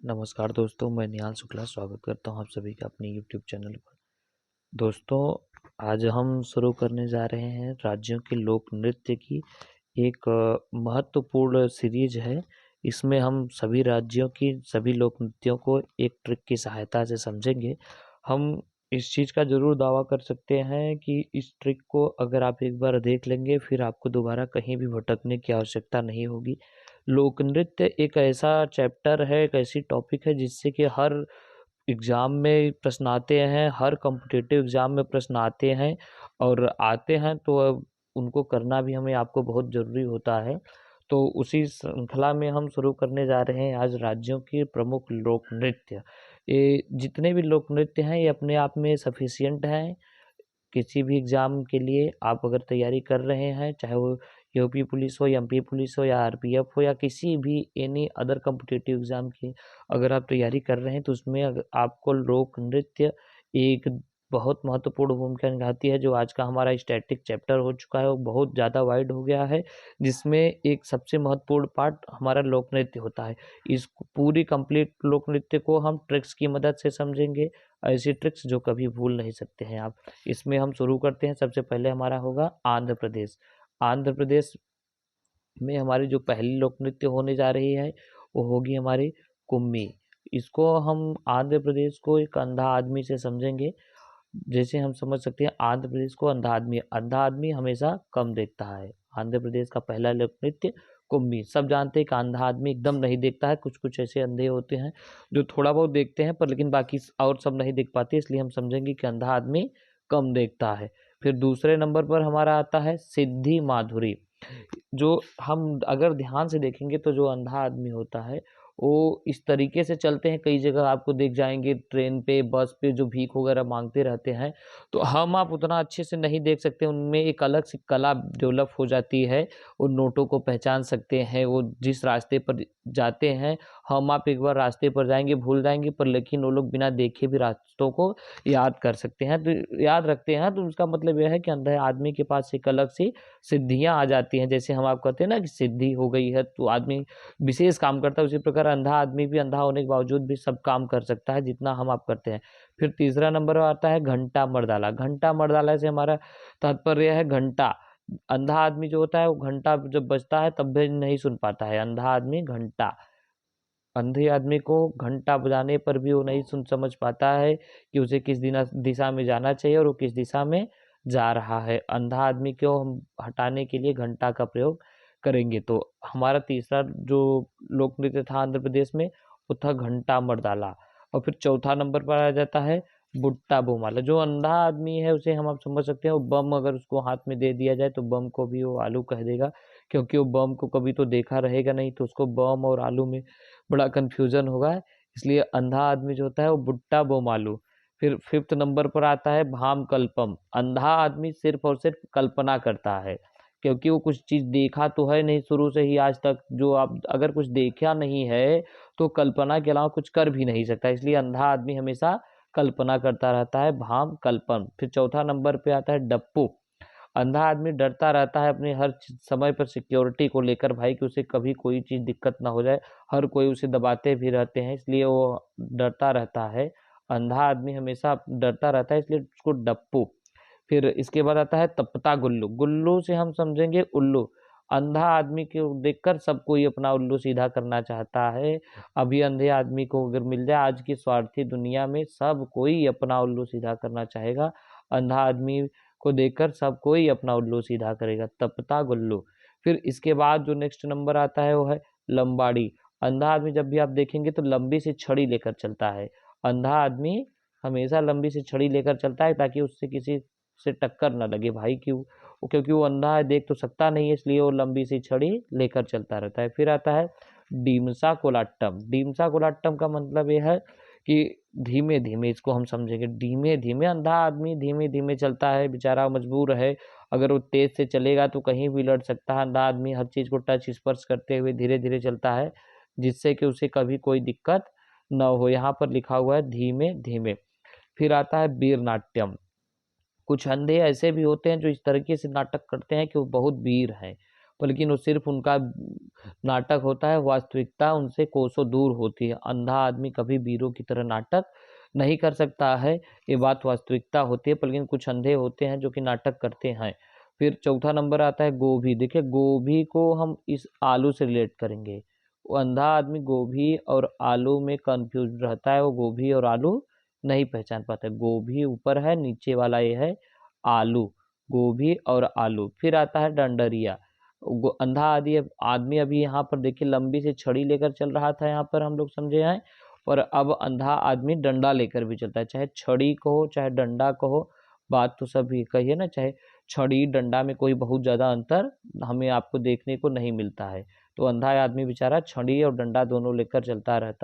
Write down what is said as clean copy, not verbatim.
नमस्कार दोस्तों, मैं निहाल शुक्ला स्वागत करता हूँ आप सभी का अपने यूट्यूब चैनल पर। दोस्तों, आज हम शुरू करने जा रहे हैं राज्यों के लोक नृत्य की एक महत्वपूर्ण सीरीज है। इसमें हम सभी राज्यों की सभी लोक नृत्यों को एक ट्रिक की सहायता से समझेंगे। हम इस चीज़ का ज़रूर दावा कर सकते हैं कि इस ट्रिक को अगर आप एक बार देख लेंगे, फिर आपको दोबारा कहीं भी भटकने की आवश्यकता नहीं होगी। लोक नृत्य एक ऐसा चैप्टर है, एक ऐसी टॉपिक है जिससे कि हर एग्ज़ाम में प्रश्न आते हैं, हर कॉम्पिटिटिव एग्ज़ाम में प्रश्न आते हैं और आते हैं तो अब उनको करना भी हमें आपको बहुत ज़रूरी होता है। तो उसी श्रृंखला में हम शुरू करने जा रहे हैं आज राज्यों के प्रमुख लोक नृत्य। ये जितने भी लोक नृत्य हैं ये अपने आप में सफिशिएंट हैं। किसी भी एग्ज़ाम के लिए आप अगर तैयारी कर रहे हैं, चाहे वो यूपी पुलिस हो, एमपी पुलिस हो या आरपीएफ हो या किसी भी एनी अदर कॉम्पिटिटिव एग्ज़ाम की अगर आप तैयारी कर रहे हैं, तो उसमें आपको लोक नृत्य एक बहुत महत्वपूर्ण भूमिका निभाती है। जो आज का हमारा स्टैटिक चैप्टर हो चुका है, वो बहुत ज़्यादा वाइड हो गया है, जिसमें एक सबसे महत्वपूर्ण पार्ट हमारा लोक नृत्य होता है। इस पूरी कंप्लीट लोक नृत्य को हम ट्रिक्स की मदद से समझेंगे, ऐसी ट्रिक्स जो कभी भूल नहीं सकते हैं आप। इसमें हम शुरू करते हैं, सबसे पहले हमारा होगा आंध्र प्रदेश। आंध्र प्रदेश में हमारी जो पहली लोक नृत्य होने जा रही है, वो होगी हमारी कुम्मी। इसको हम आंध्र प्रदेश को एक अंधा आदमी से समझेंगे। जैसे हम समझ सकते हैं आंध्र प्रदेश को अंधा आदमी हमेशा कम देखता है। आंध्र प्रदेश का पहला लोक नृत्य कुम्मी। सब जानते हैं कि अंधा आदमी एकदम नहीं देखता है, कुछ-कुछ ऐसे अंधे होते हैं जो थोड़ा बहुत देखते हैं पर लेकिन बाकी और सब नहीं देख पाते, इसलिए हम समझेंगे कि अंधा आदमी कम देखता है। फिर दूसरे नंबर पर हमारा आता है सिद्धि माधुरी। जो हम अगर ध्यान से देखेंगे तो जो अंधा आदमी होता है, वो इस तरीके से चलते हैं, कई जगह आपको दिख जाएँगे ट्रेन पे, बस पे जो भीख वगैरह माँगते रहते हैं, तो हम आप उतना अच्छे से नहीं देख सकते, उनमें एक अलग-सी कला डेवलप हो जाती है, उन नोटों को पहचान सकते हैं, वो जिस रास्ते पर जाते हैं, हम आप एक बार रास्ते पर जाएँगे, भूल जाएँगे पर लेकिन वो लोग बिना देखे भी रास्तों को याद कर सकते हैं, तो याद रखते हैं, तो उसका मतलब यह है कि अंधे आदमी के पास एक अलग-सी सिद्धियाँ आ जाती हैं। जैसे हम आप कहते हैं ना कि सिद्धि हो गई है, तो आदमी विशेष काम करता है, उसी प्रकार अंधा आदमी भी अंधा होने के बावजूद भी सब काम कर सकता है, जितना हम आप करते हैं। फिर तीसरा नंबर आता है घंटा मर्दाला। घंटा मर्दाला से हमारा तात्पर्य है घंटा। अंधा आदमी जो होता है, वो घंटा जब बजता है तब भी नहीं सुन पाता है, अंधा आदमी घंटा। अंधे आदमी को घंटा बजाने पर भी वो नहीं समझ पाता है कि उसे किस दिशा में जाना चाहिए और वो किस दिशा में जा रहा है। अंधा आदमी को हम हटाने के लिए घंटा का प्रयोग करेंगे। तो हमारा तीसरा जो लोक नृत्य था आंध्र प्रदेश में, वो था घंटा मर्दाला। और फिर चौथा नंबर पर आ जाता है बुट्टा बोमाला। जो अंधा आदमी है उसे हम आप समझ सकते हैं, वो बम अगर उसको हाथ में दे दिया जाए तो बम को भी वो आलू कह देगा, क्योंकि वो बम को कभी तो देखा रहेगा नहीं, तो उसको बम और आलू में बड़ा कन्फ्यूज़न होगा, इसलिए अंधा आदमी जो होता है वो बुट्टा बोमालू। फिर 5th नंबर पर आता है भामकल्पम। अंधा आदमी सिर्फ़ और सिर्फ़ कल्पना करता है, क्योंकि वो कुछ चीज़ देखा तो है नहीं शुरू से ही आज तक। जो आप अगर कुछ देखा नहीं है, तो कल्पना के अलावा कुछ कर भी नहीं सकता, इसलिए अंधा आदमी हमेशा कल्पना करता रहता है, भामकल्पम। फिर चौथा नंबर पे आता है डप्पू। अंधा आदमी डरता रहता है अपने हर समय पर सिक्योरिटी को लेकर भाई, कि उसे कभी कोई चीज़ दिक्कत ना हो जाए। हर कोई उसे दबाते भी रहते हैं, इसलिए वो डरता रहता है। अंधा आदमी हमेशा डरता रहता है, इसलिए उसको डप्पू। फिर इसके बाद आता है तपता गुल्लू। गुल्लू से हम समझेंगे उल्लू। अंधा आदमी को देखकर सब कोई अपना उल्लू सीधा करना चाहता है। अभी अंधे आदमी को अगर मिल जाए, आज की स्वार्थी दुनिया में सब कोई अपना उल्लू सीधा करना चाहेगा। अंधा आदमी को देखकर सब कोई अपना उल्लू सीधा करेगा, तपता गुल्लू। फिर इसके बाद जो नेक्स्ट नंबर आता है वो है लंबाड़ी। अंधा आदमी जब भी आप देखेंगे तो लंबी सी छड़ी लेकर चलता है। अंधा आदमी हमेशा लंबी सी छड़ी लेकर चलता है ताकि उससे किसी से टक्कर ना लगे भाई, क्यों? क्योंकि वो अंधा है, देख तो सकता नहीं है, इसलिए वो लंबी सी छड़ी लेकर चलता रहता है। फिर आता है डीमसा कोलाट्टम। डीमसा कोलाट्टम का मतलब ये है कि धीमे-धीमे इसको हम समझेंगे, धीमे-धीमे अंधा आदमी धीमे-धीमे चलता है, बेचारा मजबूर है, अगर वो तेज़ से चलेगा तो कहीं भी लड़ सकता है। अंधा आदमी हर चीज़ को टच स्पर्श करते हुए धीरे-धीरे चलता है, जिससे कि उसे कभी कोई दिक्कत ना हो। यहाँ पर लिखा हुआ है धीमे-धीमे। फिर आता है वीर नाट्यम। कुछ अंधे ऐसे भी होते हैं जो इस तरीके से नाटक करते हैं कि वो बहुत वीर हैं। बल्कि वो सिर्फ उनका नाटक होता है, वास्तविकता उनसे कोसों दूर होती है। अंधा आदमी कभी वीरों की तरह नाटक नहीं कर सकता है, ये बात वास्तविकता होती है, लेकिन कुछ अंधे होते हैं जो कि नाटक करते हैं। फिर चौथा नंबर आता है गोभी। देखिए गोभी को हम इस आलू से रिलेट करेंगे। वो अंधा आदमी गोभी और आलू में कंफ्यूज रहता है, वो गोभी और आलू नहीं पहचान पाता। गोभी ऊपर है, नीचे वाला ये है आलू, गोभी और आलू। फिर आता है डंडरिया। अंधा आदमी अभी यहाँ पर देखिए लंबी सी छड़ी लेकर चल रहा था, यहाँ पर हम लोग समझे हैं। और अब अंधा आदमी डंडा लेकर भी चलता है, चाहे छड़ी कहो चाहे डंडा कहो, बात तो सभी कहिए ना, चाहे छड़ी डंडा में कोई बहुत ज्यादा अंतर हमें आपको देखने को नहीं मिलता है। तो अंधा आदमी बेचारा छड़ी और डंडा दोनों लेकर चलता रहता